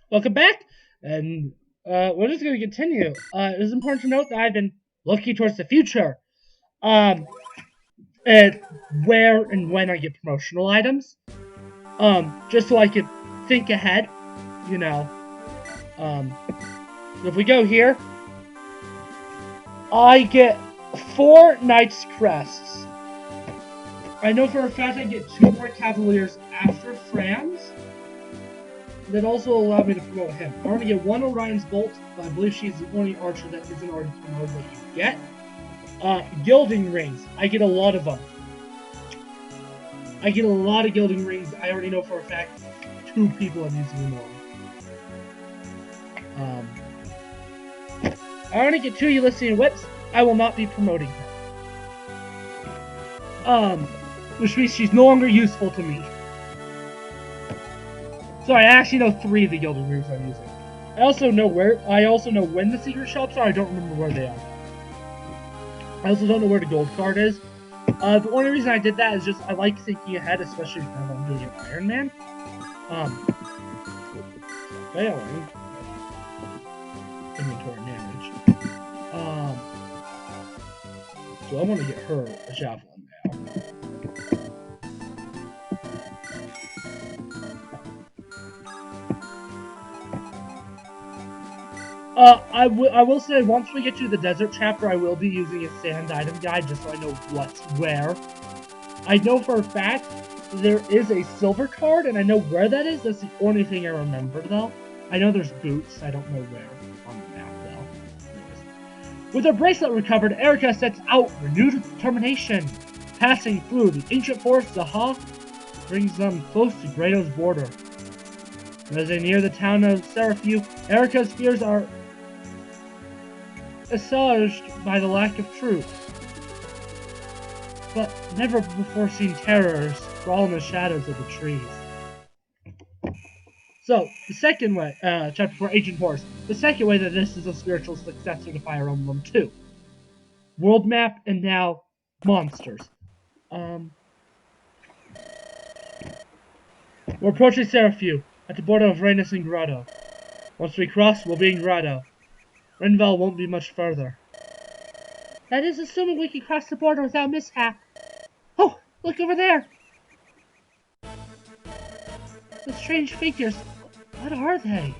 Welcome back, and we're just going to continue. It is important to note that I've been looking towards the future, um, and where and when I get promotional items, just so I can think ahead, you know. Um, so if we go here, I get 4 Knights Crests. I know for a fact I get 2 more Cavaliers after Franz. That also allowed me to promote him. I already get 1 Orion's Bolt, but I believe she's the only archer that isn't already promoted that you get. Gilding Rings. I get a lot of them. I get a lot of Gilding Rings. I already know for a fact 2 people are using them on. I already get 2 Elysian Whips. I will not be promoting her. Which means she's no longer useful to me. Sorry, I actually know 3 of the Gilded Rings I'm using. I also know when the secret shops are. I don't remember where they are. I also don't know where the gold card is. The only reason I did that is just I like thinking ahead, especially if I'm doing an Iron Man. Failing. Inventory damage. So I want to get her a javelin now. I will say once we get to the desert chapter, I will be using a sand item guide just so I know what's where. I know for a fact there is a silver card, and I know where that is. That's the only thing I remember, though. I know there's boots. I don't know where on the map, though. Anyways. With her bracelet recovered, Erica sets out renewed determination. Passing through the ancient forest, Zaha brings them close to Grado's border. As they near the town of Seraphiu, Erica's fears are assuaged by the lack of truth. But never before seen terrors crawl in the shadows of the trees. So, the second way, chapter 4, Ancient Forest. The second way that this is a spiritual successor to Fire Emblem 2. World map, and now monsters. We're approaching Seraphiu, at the border of Rhenus and Grotto. Once we cross, we'll be in Grotto. Renval won't be much further. That is assuming we can cross the border without mishap. Oh, look over there! The strange figures. What are they?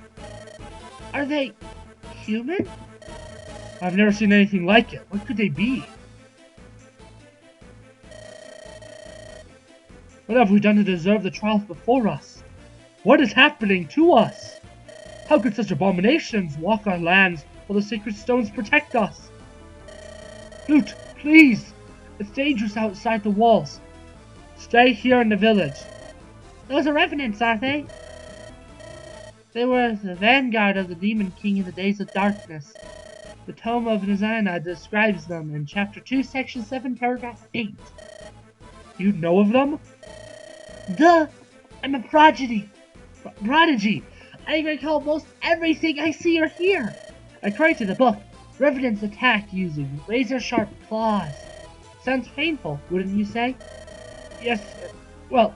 Are they human? I've never seen anything like it. What could they be? What have we done to deserve the trials before us? What is happening to us? How could such abominations walk our lands while the sacred stones protect us? Flute, please! It's dangerous outside the walls. Stay here in the village. Those are revenants, aren't they? They were the vanguard of the Demon King in the days of darkness. The Tome of Nizana describes them in Chapter 2, Section 7, Paragraph 8. You know of them? Duh! I'm a prodigy! I recall most everything I see or hear. According to the book, revenants attack using razor-sharp claws. Sounds painful, wouldn't you say? Yes, well,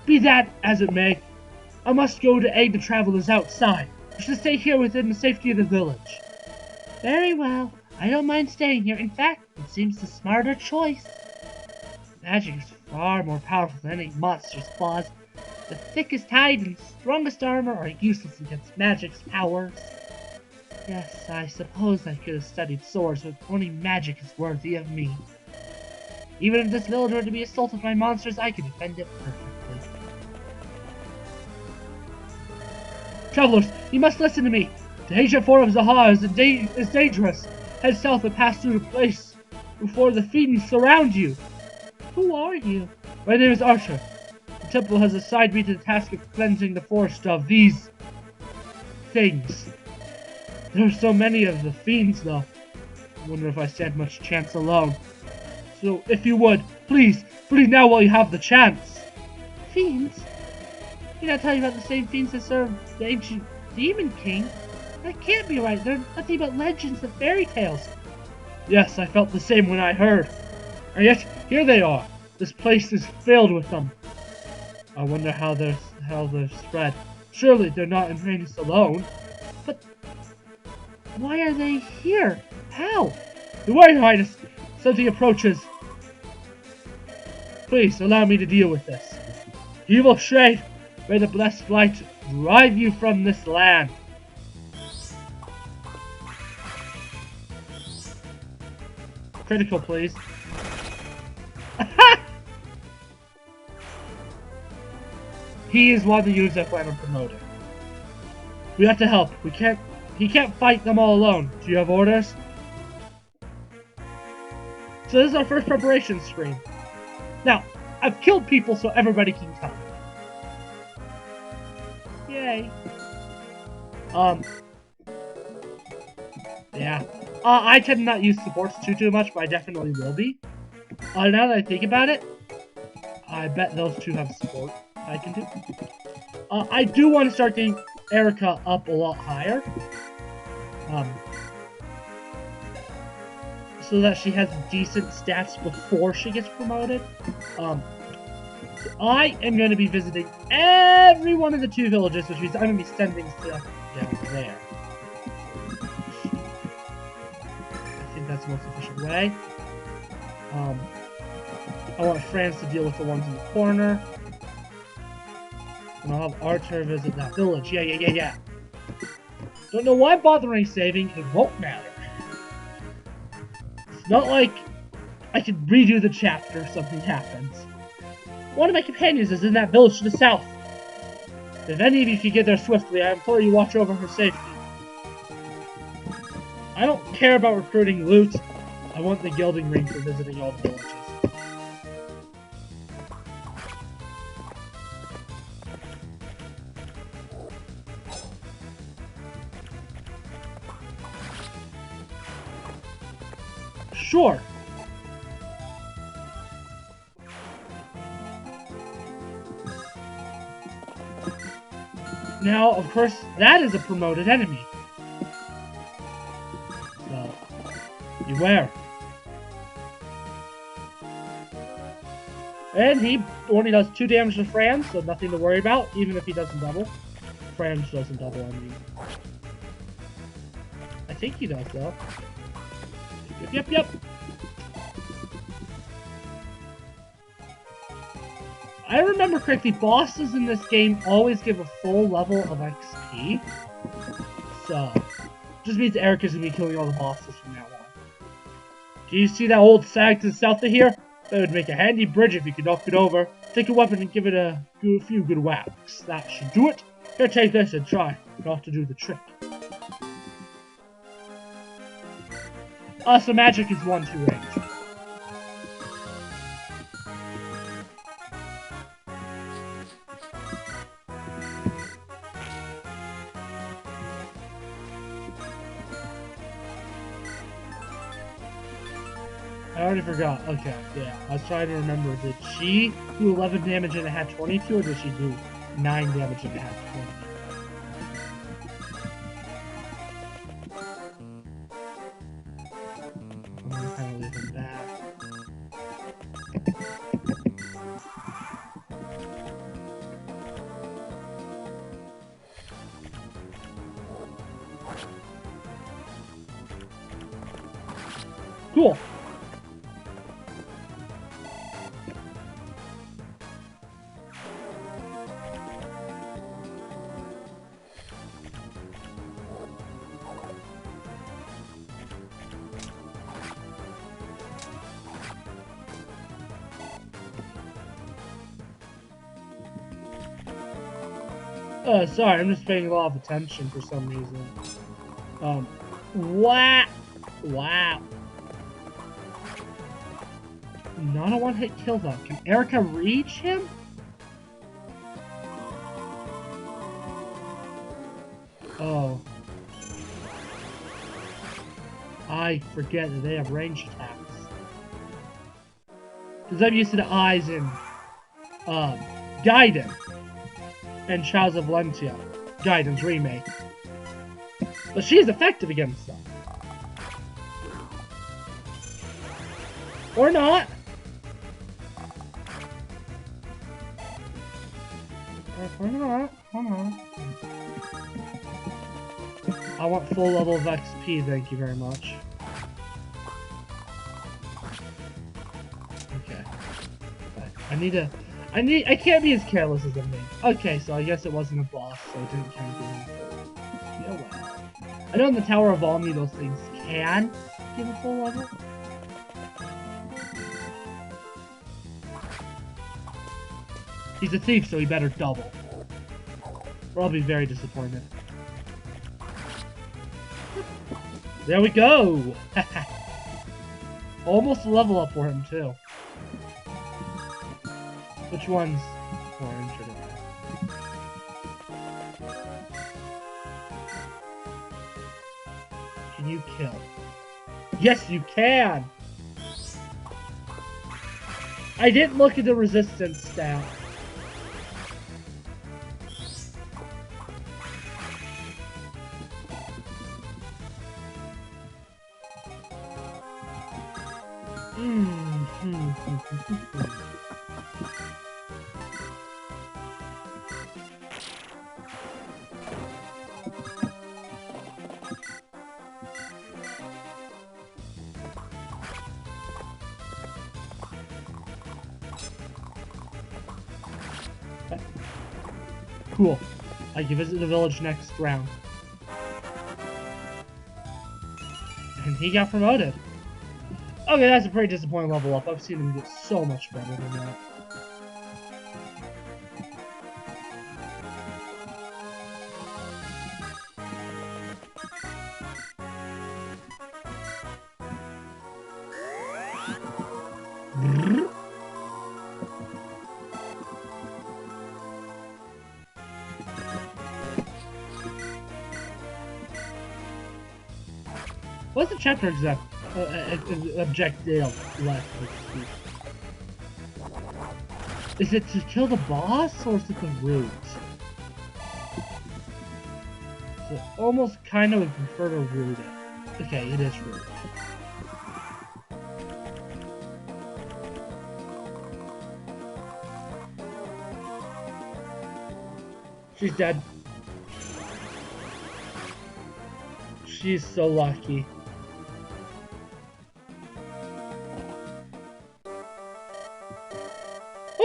be that as it may, I must go to aid the travelers outside. I should stay here within the safety of the village. Very well. I don't mind staying here. In fact, it seems the smarter choice. Magic is far more powerful than any monster's claws. The thickest hide and strongest armor are useless against magic's powers. Yes, I suppose I could have studied swords, but only magic is worthy of me. Even if this village were to be assaulted by monsters, I could defend it perfectly. Travelers, you must listen to me. The ancient forest of Zaha is dangerous. Head south and pass through the place before the fiends surround you. Who are you? My name is Archer. The temple has assigned me to the task of cleansing the forest of these things. There are so many of the fiends, though. I wonder if I stand much chance alone. So, if you would, please now while you have the chance. Fiends? You're not talking about the same fiends that served the ancient Demon King? That can't be right. They're nothing but legends and fairy tales. Yes, I felt the same when I heard. And yet, here they are. This place is filled with them. I wonder how they're spread. Surely they're not in Rhaenys alone. But why are they here? How? Beware, Your Highness! Something approaches. Please allow me to deal with this. Evil shade, may the blessed light drive you from this land. Critical, please. He is one of the units I plan on promoting. We have to help. He can't fight them all alone. Do you have orders? So this is our first preparation screen. Now, I've killed people so everybody can come. Yay. Yeah. I tend to not use supports too much, but I definitely will be. Now that I think about it, I bet those two have support I can do. I do want to start getting Erica up a lot higher. So that she has decent stats before she gets promoted. I am going to be visiting every one of the 2 villages, which means I'm going to be sending stuff down there. I think that's the most efficient way. I want Franz to deal with the ones in the corner. And I'll have Archer visit that village. Yeah. Don't know why I'm bothering saving, it won't matter. It's not like I could redo the chapter if something happens. One of my companions is in that village to the south. If any of you could get there swiftly, I implore you watch over her safety. I don't care about recruiting loot. I want the gilding ring for visiting all the villages. Sure. Now, of course, that is a promoted enemy. So, beware. And he only does 2 damage to Franz, so nothing to worry about, even if he doesn't double. Franz doesn't double, I mean. I think he does, though. Yep. I remember correctly, bosses in this game always give a full level of XP. So, just means Erica's gonna be killing all the bosses from now on. Do you see that old sag to the south of here? That would make a handy bridge if you could knock it over. Take a weapon and give it a few good whacks. That should do it. Here, take this and try not to do the trick. So magic is 1-2 range. I already forgot. Okay, yeah. I was trying to remember. Did she do 11 damage and it had 22, or did she do 9 damage and it had 20? I'm gonna kind of leave him back. Cool. Sorry, I'm just paying a lot of attention for some reason. Wow. Not a one-hit kill though. Can Erica reach him? Oh. I forget that they have ranged attacks. Because I'm used to the eyes in, Gaiden. And Trials of Valentia, Gaiden's remake. But she's effective against them. Or not. Or not. Come on. I want full level of XP, thank you very much. Okay. I can't be as careless as I'm being. Okay, so I guess it wasn't a boss, so it didn't count as yeah, well. I know in the Tower of Valmy those things can give a full level. He's a thief, so he better double. Or I'll be very disappointed. There we go! Almost a level up for him, too. Which one's more injured? Can you kill? Yes, you can! I didn't look at the resistance stat. Cool. I can visit the village next round. And he got promoted. Okay, that's a pretty disappointing level up. I've seen him get so much better than that. What's the chapter objective left? Is it to kill the boss, or is it the root? So almost kind of would prefer to root it. Okay, it is root. She's dead. She's so lucky.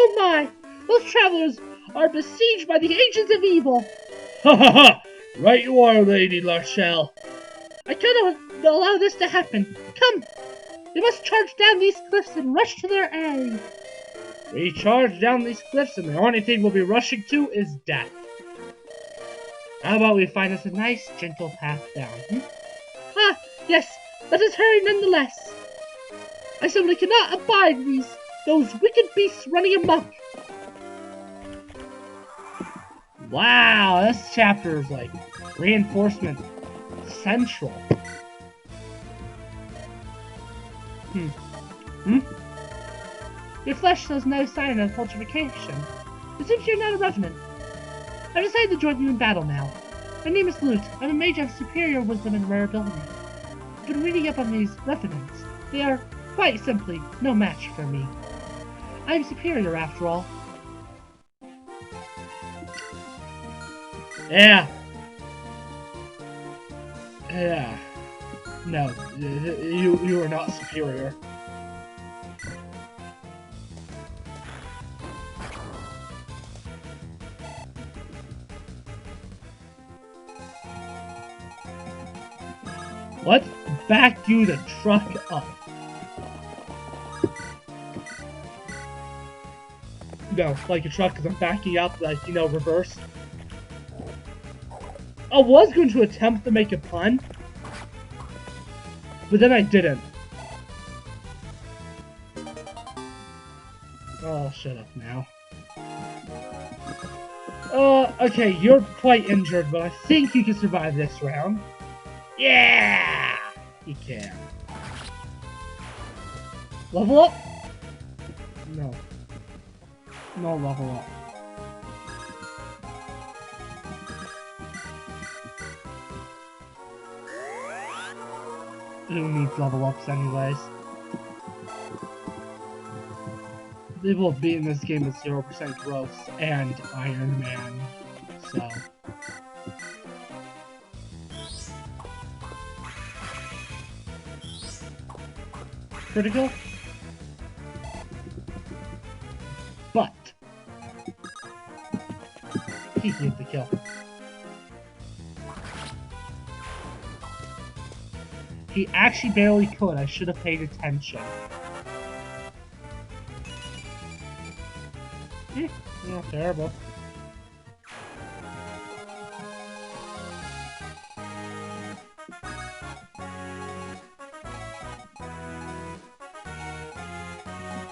Oh my! Those travelers are besieged by the agents of evil! Ha ha ha! Right you are, Lady Larchelle. I cannot allow this to happen. Come! We must charge down these cliffs and rush to their aid. We charge down these cliffs and the only thing we'll be rushing to is death. How about we find us a nice, gentle path down, Ah, yes, let us hurry nonetheless. I simply cannot abide those wicked beasts running amok. Wow, this chapter is like reinforcement central. Your flesh shows no sign of putrefaction. It seems you're not a revenant. I've decided to join you in battle now. My name is Lute. I'm a mage of superior wisdom and rare ability. I've been reading up on these revenants. They are, quite simply, no match for me. I am superior, after all. Yeah. No, you are not superior. Let's back you the truck up. No, like a truck, because I'm backing up, like, you know, reverse. I was going to attempt to make a pun, but then I didn't. Oh, shut up now. Okay, you're quite injured, but I think you can survive this round. Yeah! You can. Level up? No. No level up. Who needs level ups anyways? They will be in this game with 0% growth and Iron Man so. Critical? But he can get the kill. He actually barely could. I should have paid attention. Not terrible.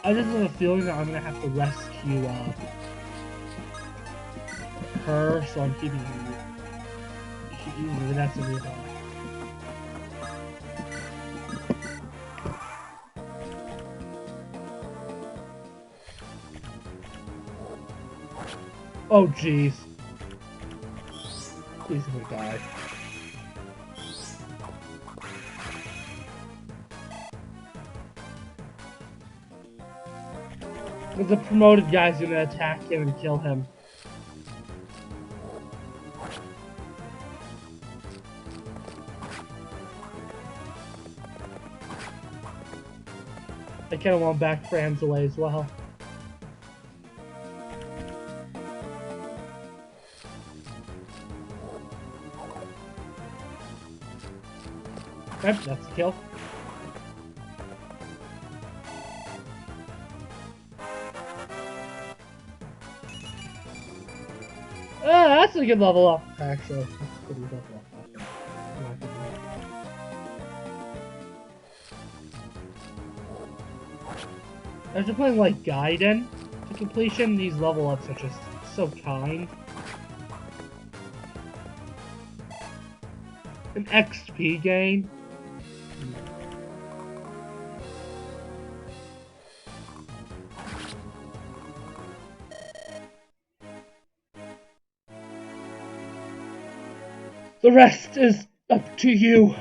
I just have a feeling that I'm gonna have to rescue her, so I'm keeping Vanessa nearby. Oh jeez. He's gonna die. But the promoted guy's gonna attack him and kill him. I kinda want back Fran's away as well. Yep, that's the kill. That's a good level up, actually. That's a good level up. After playing like Gaiden to completion, these level ups are just so kind. An XP gain. The rest is up to you.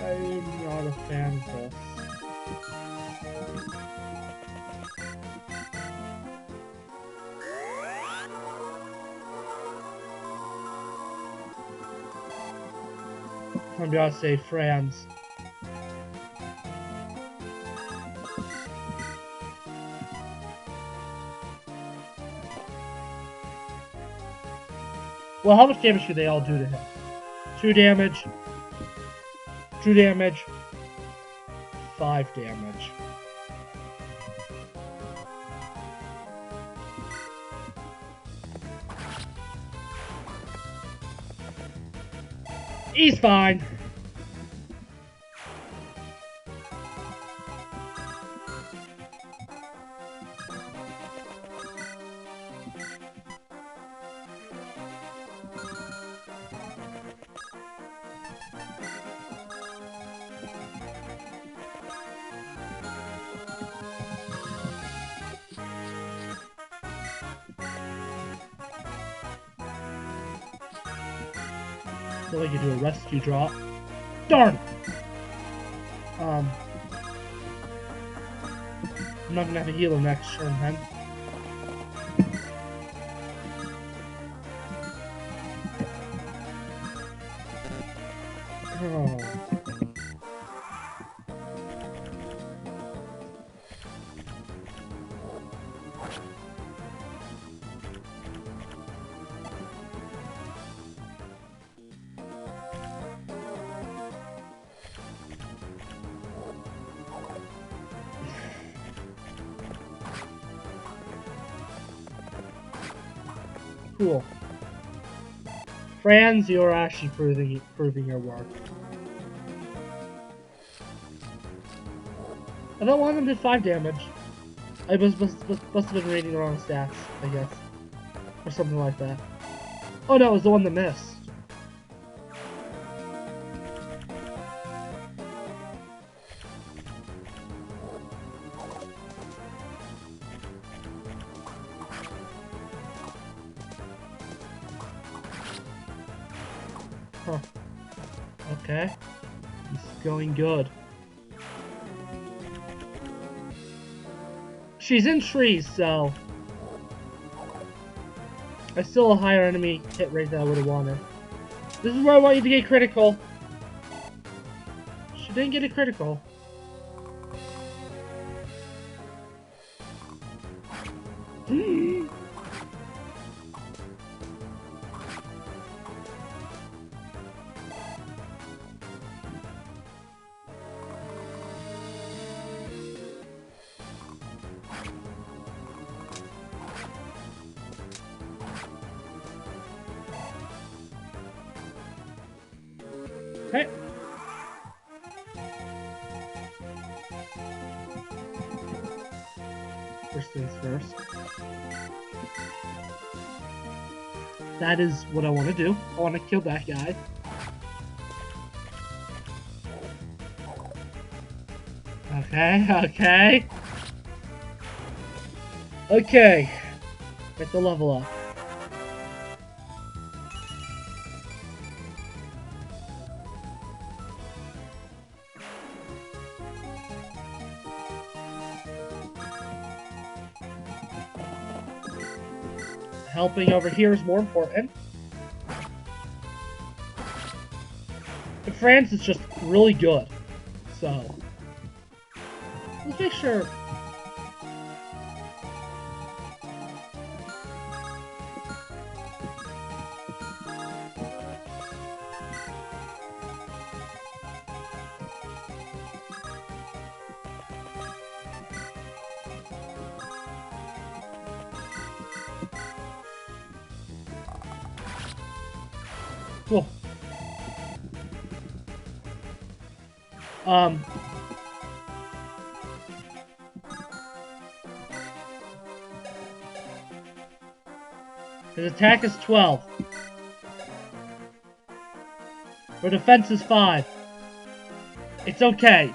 I'm not a fan of this. I'm gonna say Franz. Well, how much damage do they all do to him? 2 damage. 2 damage. 5 damage. He's fine. So I could do a rescue drop. Darn! I'm not gonna have a healer next turn then. Oh. Cool. Franz, you're actually proving your work. I thought one of them did 5 damage. I must have been reading the wrong stats, I guess. Or something like that. Oh no, it was the one that missed. Huh. Okay. This is going good. She's in trees, so... That's still a higher enemy hit rate than I would have wanted. This is where I want you to get critical. She didn't get a critical. Okay. First things first. That is what I want to do. I want to kill that guy. Okay. Okay. Get the level up. Helping over here is more important. And France is just really good. So, let's make sure. Cool. His attack is 12. Her defense is 5. It's okay.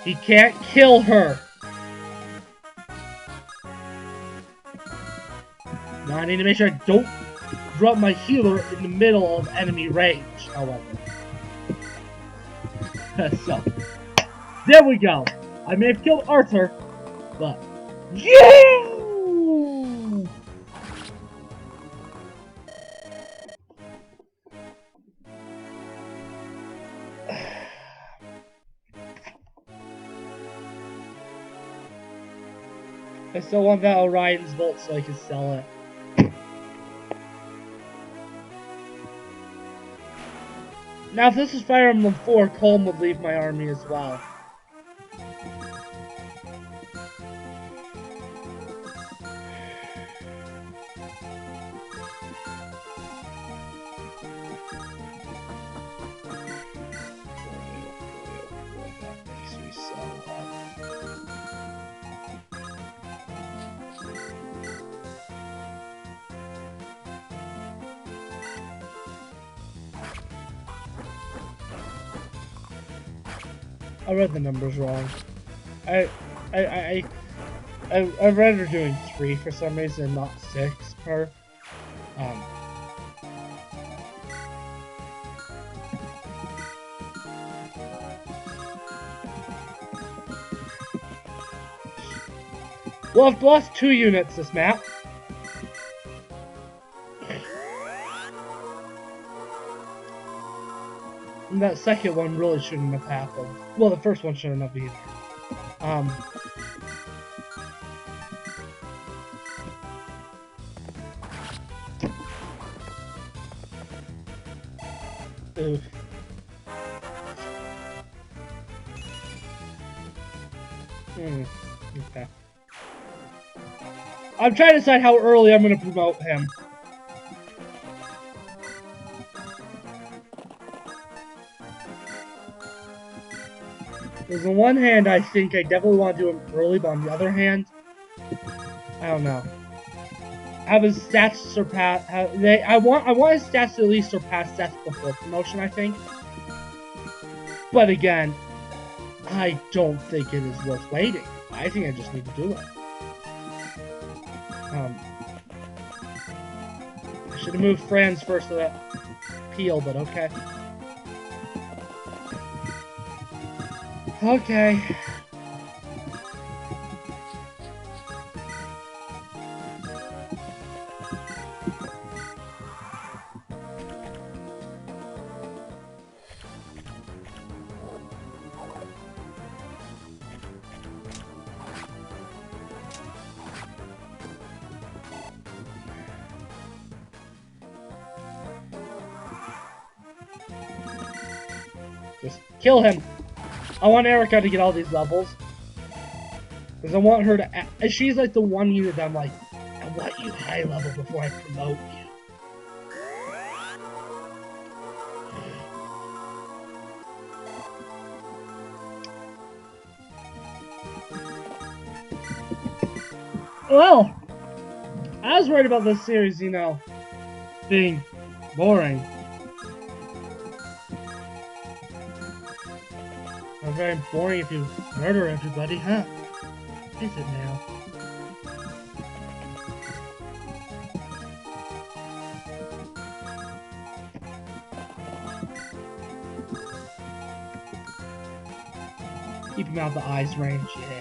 He can't kill her. Now I need to make sure I don't drop my healer in the middle of enemy range, however. So, there we go. I may have killed Arthur, but... Yeah! I still want that Orion's Bolt so I can sell it. Now, if this is Fire Emblem 4, Colm would leave my army as well. I read the numbers wrong. I read her doing 3 for some reason, not 6 per. Well, I've lost 2 units this map. And that second one really shouldn't have happened. Well, the first one shouldn't have either. Oof. Okay. I'm trying to decide how early I'm going to promote him. Because on one hand, I think I definitely want to do him early, but on the other hand, I don't know. Have his stats surpass. I want his stats to at least surpass stats before promotion, I think. But again, I don't think it is worth waiting. I think I just need to do it. I should have moved Franz first to that peel, but okay. Okay. Just kill him. I want Erica to get all these levels. Because I want her to... She's like the one unit that I'm like, I want you high level before I promote you. Well, I was worried about this series, you know, being boring. Not very boring if you murder everybody, huh? Is it now? Keep him out of the eyes range, yeah.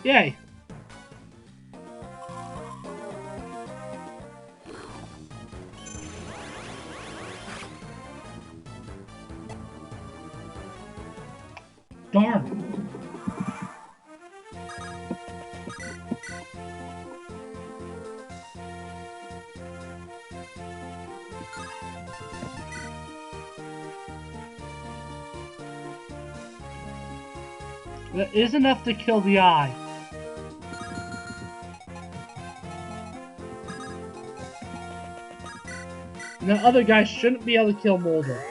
Yay! Darn! That is enough to kill the eye. And the other guy shouldn't be able to kill Mulder.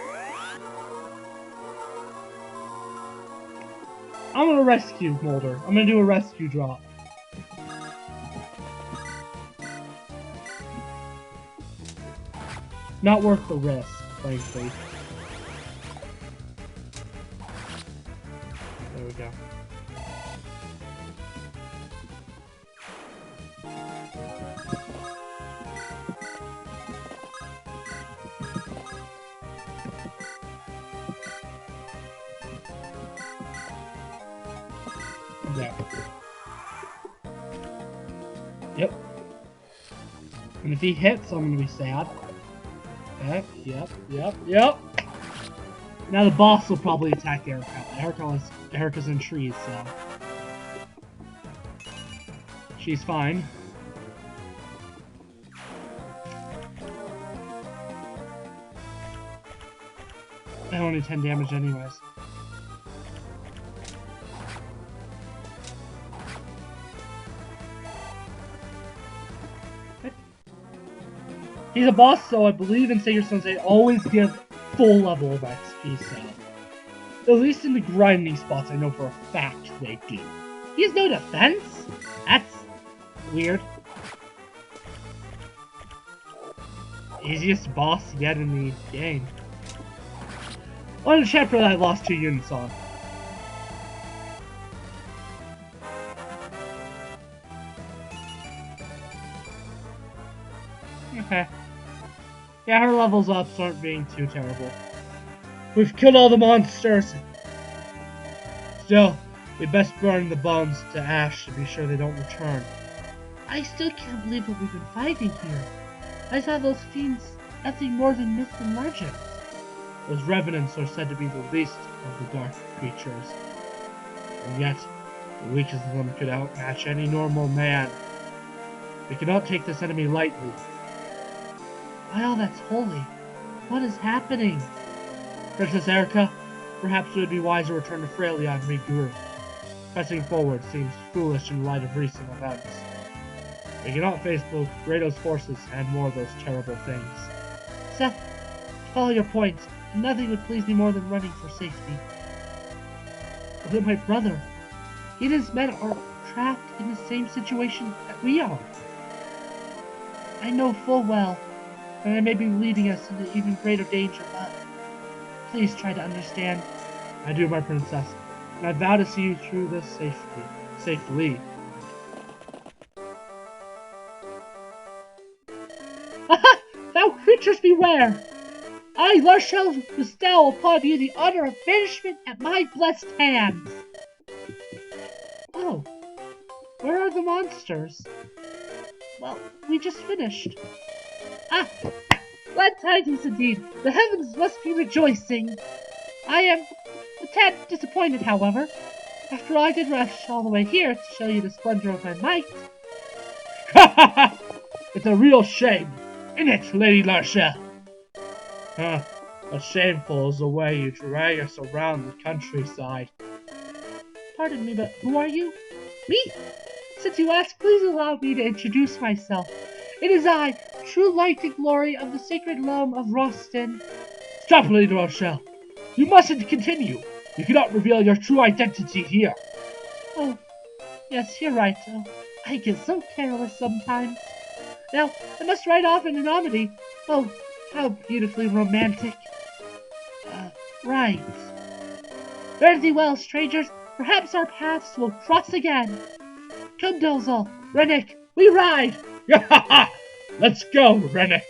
I'm gonna rescue Mulder. I'm gonna do a rescue drop. Not worth the risk, frankly. There we go. Yeah. Yep. And if he hits, I'm gonna be sad. Okay. Yep. Now the boss will probably attack Erica. Erica's in trees, so she's fine. I only 10 damage anyways. He's a boss, so I believe in Sacred Stones they always give full level of XP, so... At least in the grinding spots, I know for a fact they do. He has no defense? That's... weird. Easiest boss yet in the game. On a chapter that I lost 2 units on. Okay. Yeah, her levels ups aren't being too terrible. We've killed all the monsters! Still, we best burn the bones to ash to be sure they don't return. I still can't believe what we've been fighting here. I saw those fiends nothing more than myths and legends. Those revenants are said to be the least of the dark creatures. And yet, the weakest of them could outmatch any normal man. We cannot take this enemy lightly. By all that's holy, what is happening? Princess Erica, perhaps it would be wise to return to Frelia and regroup. Pressing forward seems foolish in light of recent events. We cannot face both Grado's forces and more of those terrible things. Seth, to follow your point, nothing would please me more than running for safety. But my brother, he and his men are trapped in the same situation that we are. I know full well that I may be leading us into even greater danger, but please try to understand. I do, my princess, and I vow to see you through this safely. Aha! Thou creatures beware! I, Larshel, bestow upon you the honor of banishment at my blessed hands! Oh, where are the monsters? Well, we just finished. Ah, glad tidings indeed. The heavens must be rejoicing. I am a tad disappointed, however. After all, I did rush all the way here to show you the splendor of my might. Ha ha ha! It's a real shame, isn't it, Lady Larshel? Huh, as shameful as the way you drag us around the countryside. Pardon me, but who are you? Me? Since you ask, please allow me to introduce myself. It is I, true light and glory of the sacred loam of Roston. Stop, Lady Larshel. You mustn't continue. You cannot reveal your true identity here. Oh, yes, you're right. Oh, I get so careless sometimes. Now, I must ride off in an omnibus. Oh, how beautifully romantic. Right. Fare thee well, strangers. Perhaps our paths will cross again. Come, Delzal, Rennick, we ride! Let's go, Rennick.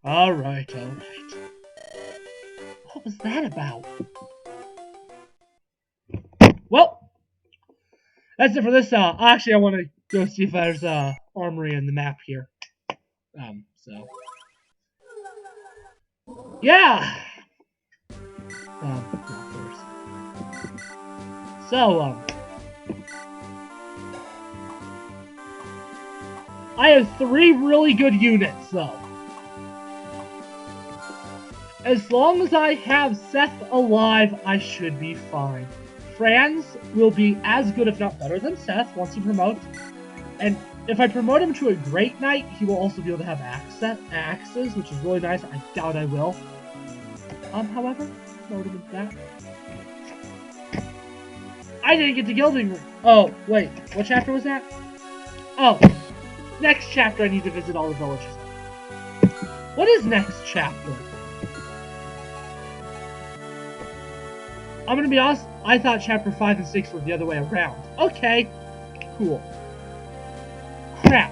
All right. What was that about? Well, that's it for this. Actually, I want to go see if there's armory in the map here. So yeah. Of course. So I have 3 really good units, though. As long as I have Seth alive, I should be fine. Franz will be as good, if not better, than Seth once he promotes. And if I promote him to a Great Knight, he will also be able to have axes, which is really nice. I doubt I will. However, promote him into that. I didn't get the Gilding Room. Oh, wait. What chapter was that? Oh. Next chapter, I need to visit all the villages. What is next chapter? I'm gonna be honest, I thought chapter 5 and 6 were the other way around. Okay, cool. Crap.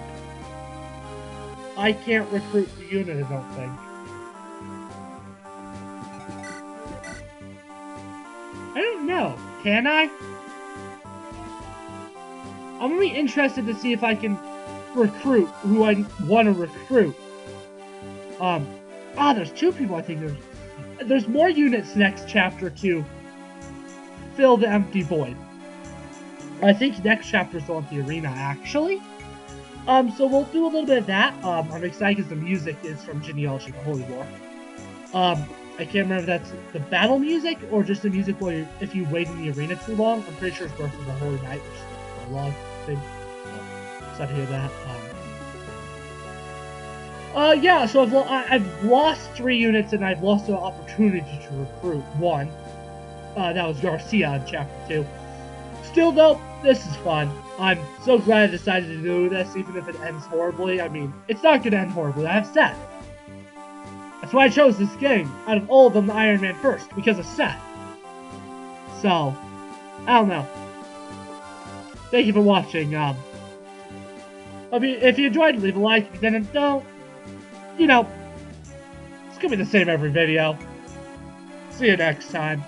I can't recruit the unit, I don't think. I don't know. Can I? I'm gonna be interested to see if I can recruit who I want to recruit. There's 2 people I think there's more units next chapter to fill the empty void. I think next chapter is on the arena, actually. So we'll do a little bit of that. I'm excited because the music is from Genealogy of the Holy War. I can't remember if that's the battle music or just the music where if you wait in the arena too long. I'm pretty sure it's Birth of the Holy Knight, which is a long thing. Sad to hear that. Yeah, so I've lost 3 units and I've lost the opportunity to recruit 1. That was Garcia in chapter 2. Still though, this is fun. I'm so glad I decided to do this, even if it ends horribly. I mean, it's not gonna end horribly. I have Seth. That's why I chose this game. Out of all of them, the Iron Man first, because of Seth. So, I don't know. Thank you for watching. If you enjoyed, leave a like. If you didn't, don't. You know, it's gonna be the same every video. See you next time.